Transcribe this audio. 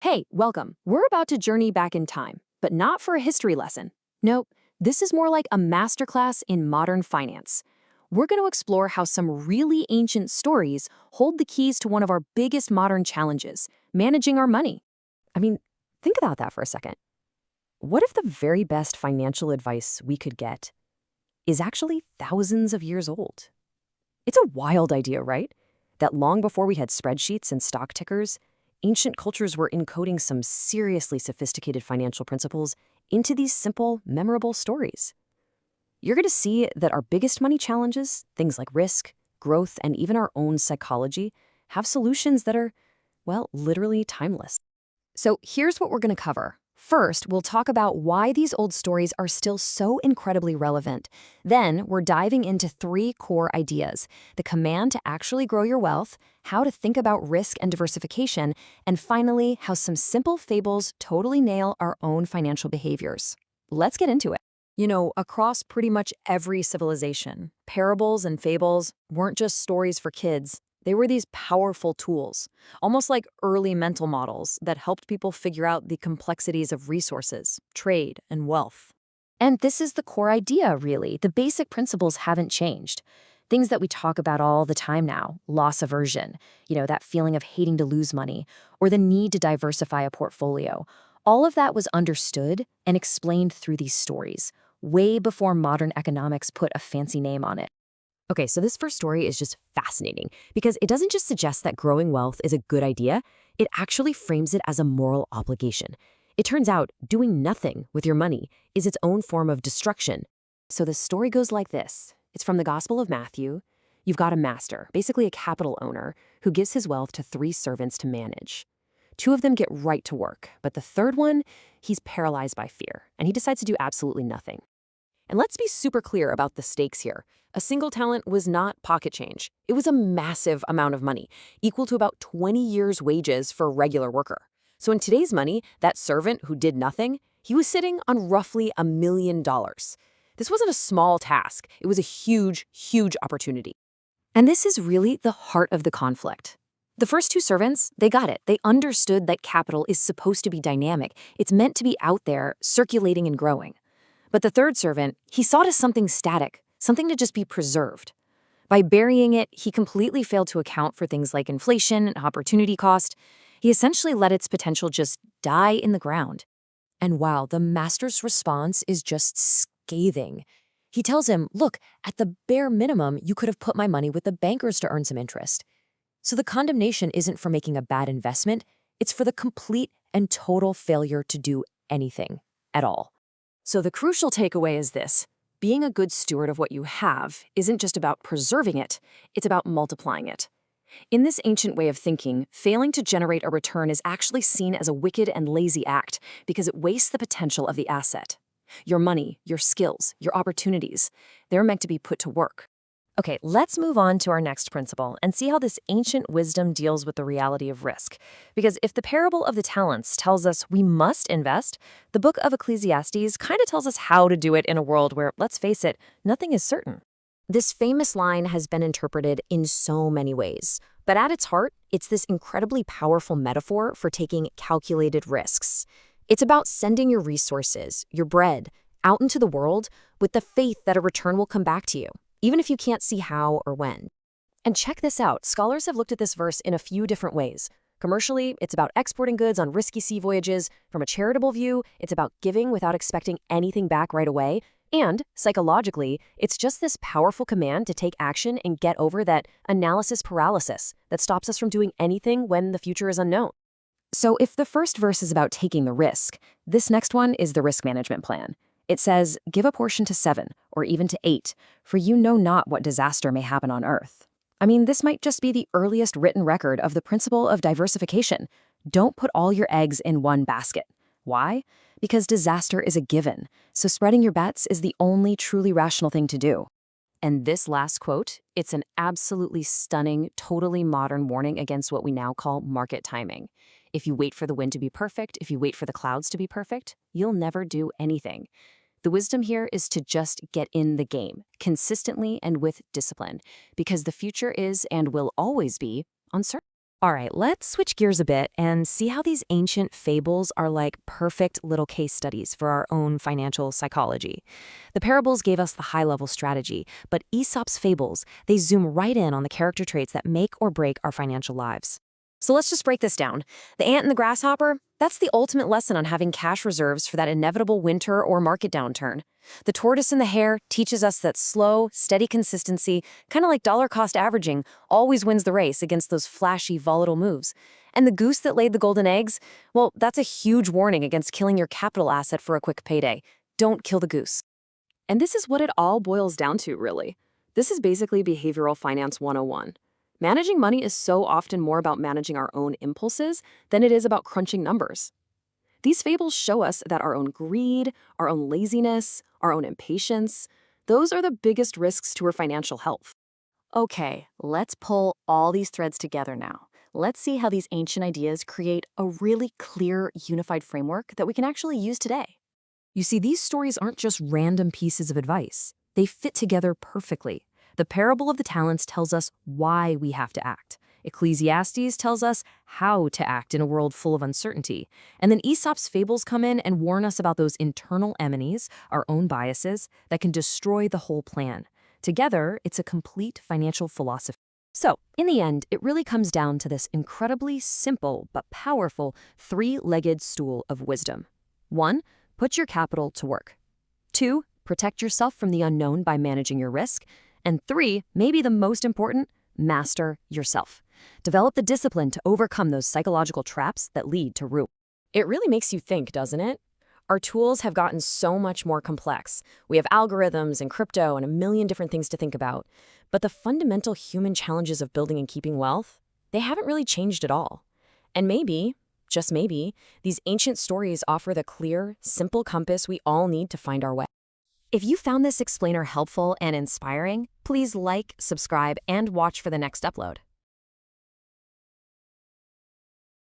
Hey, welcome. We're about to journey back in time, but not for a history lesson. Nope, this is more like a masterclass in modern finance. We're going to explore how some really ancient stories hold the keys to one of our biggest modern challenges, managing our money. I mean, think about that for a second. What if the very best financial advice we could get is actually thousands of years old? It's a wild idea, right? That long before we had spreadsheets and stock tickers, ancient cultures were encoding some seriously sophisticated financial principles into these simple, memorable stories. You're going to see that our biggest money challenges, things like risk, growth, and even our own psychology, have solutions that are, well, literally timeless. So here's what we're going to cover. First, we'll talk about why these old stories are still so incredibly relevant. Then, we're diving into three core ideas: the command to actually grow your wealth, how to think about risk and diversification, and finally, how some simple fables totally nail our own financial behaviors. Let's get into it. Across pretty much every civilization, parables and fables weren't just stories for kids. They were these powerful tools, almost like early mental models that helped people figure out the complexities of resources, trade, and wealth. And this is the core idea, really. The basic principles haven't changed. Things that we talk about all the time now: loss aversion, that feeling of hating to lose money, or the need to diversify a portfolio. All of that was understood and explained through these stories, way before modern economics put a fancy name on it. Okay, so this first story is just fascinating because it doesn't just suggest that growing wealth is a good idea, it actually frames it as a moral obligation. It turns out doing nothing with your money is its own form of destruction. So the story goes like this. It's from the Gospel of Matthew. You've got a master, basically a capital owner, who gives his wealth to three servants to manage. Two of them get right to work, but the third one, he's paralyzed by fear, and he decides to do absolutely nothing. And let's be super clear about the stakes here. A single talent was not pocket change. It was a massive amount of money, equal to about 20 years' wages for a regular worker. So in today's money, that servant who did nothing, he was sitting on roughly $1 million. This wasn't a small task. It was a huge, huge opportunity. And this is really the heart of the conflict. The first two servants, they got it. They understood that capital is supposed to be dynamic. It's meant to be out there, circulating and growing. But the third servant, he saw it as something static, something to just be preserved. By burying it, he completely failed to account for things like inflation and opportunity cost. He essentially let its potential just die in the ground. And wow, the master's response is just scathing. He tells him, look, at the bare minimum, you could have put my money with the bankers to earn some interest. So the condemnation isn't for making a bad investment, it's for the complete and total failure to do anything at all. So the crucial takeaway is this: being a good steward of what you have isn't just about preserving it, it's about multiplying it. In this ancient way of thinking, failing to generate a return is actually seen as a wicked and lazy act because it wastes the potential of the asset. Your money, your skills, your opportunities, they're meant to be put to work. Okay, let's move on to our next principle and see how this ancient wisdom deals with the reality of risk. Because if the parable of the talents tells us we must invest, the book of Ecclesiastes kind of tells us how to do it in a world where, let's face it, nothing is certain. This famous line has been interpreted in so many ways, but at its heart, it's this incredibly powerful metaphor for taking calculated risks. It's about sending your resources, your bread, out into the world with the faith that a return will come back to you, even if you can't see how or when. And check this out, scholars have looked at this verse in a few different ways. Commercially, it's about exporting goods on risky sea voyages. From a charitable view, it's about giving without expecting anything back right away. And psychologically, it's just this powerful command to take action and get over that analysis paralysis that stops us from doing anything when the future is unknown. So if the first verse is about taking the risk, this next one is the risk management plan. It says, give a portion to 7, or even to 8, for you know not what disaster may happen on earth. I mean, this might just be the earliest written record of the principle of diversification. Don't put all your eggs in one basket. Why? Because disaster is a given, so spreading your bets is the only truly rational thing to do. And this last quote, it's an absolutely stunning, totally modern warning against what we now call market timing. If you wait for the wind to be perfect, if you wait for the clouds to be perfect, you'll never do anything. The wisdom here is to just get in the game, consistently and with discipline, because the future is and will always be uncertain. All right, let's switch gears a bit and see how these ancient fables are like perfect little case studies for our own financial psychology. The parables gave us the high-level strategy, but Aesop's fables, they zoom right in on the character traits that make or break our financial lives. So let's just break this down. The ant and the grasshopper, that's the ultimate lesson on having cash reserves for that inevitable winter or market downturn. The tortoise and the hare teaches us that slow, steady consistency, kind of like dollar cost averaging, always wins the race against those flashy, volatile moves. And the goose that laid the golden eggs, well, that's a huge warning against killing your capital asset for a quick payday. Don't kill the goose. And this is what it all boils down to, really. This is basically behavioral finance 101. Managing money is so often more about managing our own impulses than it is about crunching numbers. These fables show us that our own greed, our own laziness, our own impatience, those are the biggest risks to our financial health. Okay, let's pull all these threads together now. Let's see how these ancient ideas create a really clear, unified framework that we can actually use today. You see, these stories aren't just random pieces of advice. They fit together perfectly. The parable of the talents tells us why we have to act. Ecclesiastes tells us how to act in a world full of uncertainty. And then Aesop's fables come in and warn us about those internal enemies, our own biases, that can destroy the whole plan. Together, it's a complete financial philosophy. So, in the end, it really comes down to this incredibly simple but powerful three-legged stool of wisdom. 1, put your capital to work. 2, protect yourself from the unknown by managing your risk. And 3, maybe the most important, master yourself. Develop the discipline to overcome those psychological traps that lead to ruin. It really makes you think, doesn't it? Our tools have gotten so much more complex. We have algorithms and crypto and a million different things to think about. But the fundamental human challenges of building and keeping wealth, they haven't really changed at all. And maybe, just maybe, these ancient stories offer the clear, simple compass we all need to find our way. If you found this explainer helpful and inspiring, please like, subscribe, and watch for the next upload.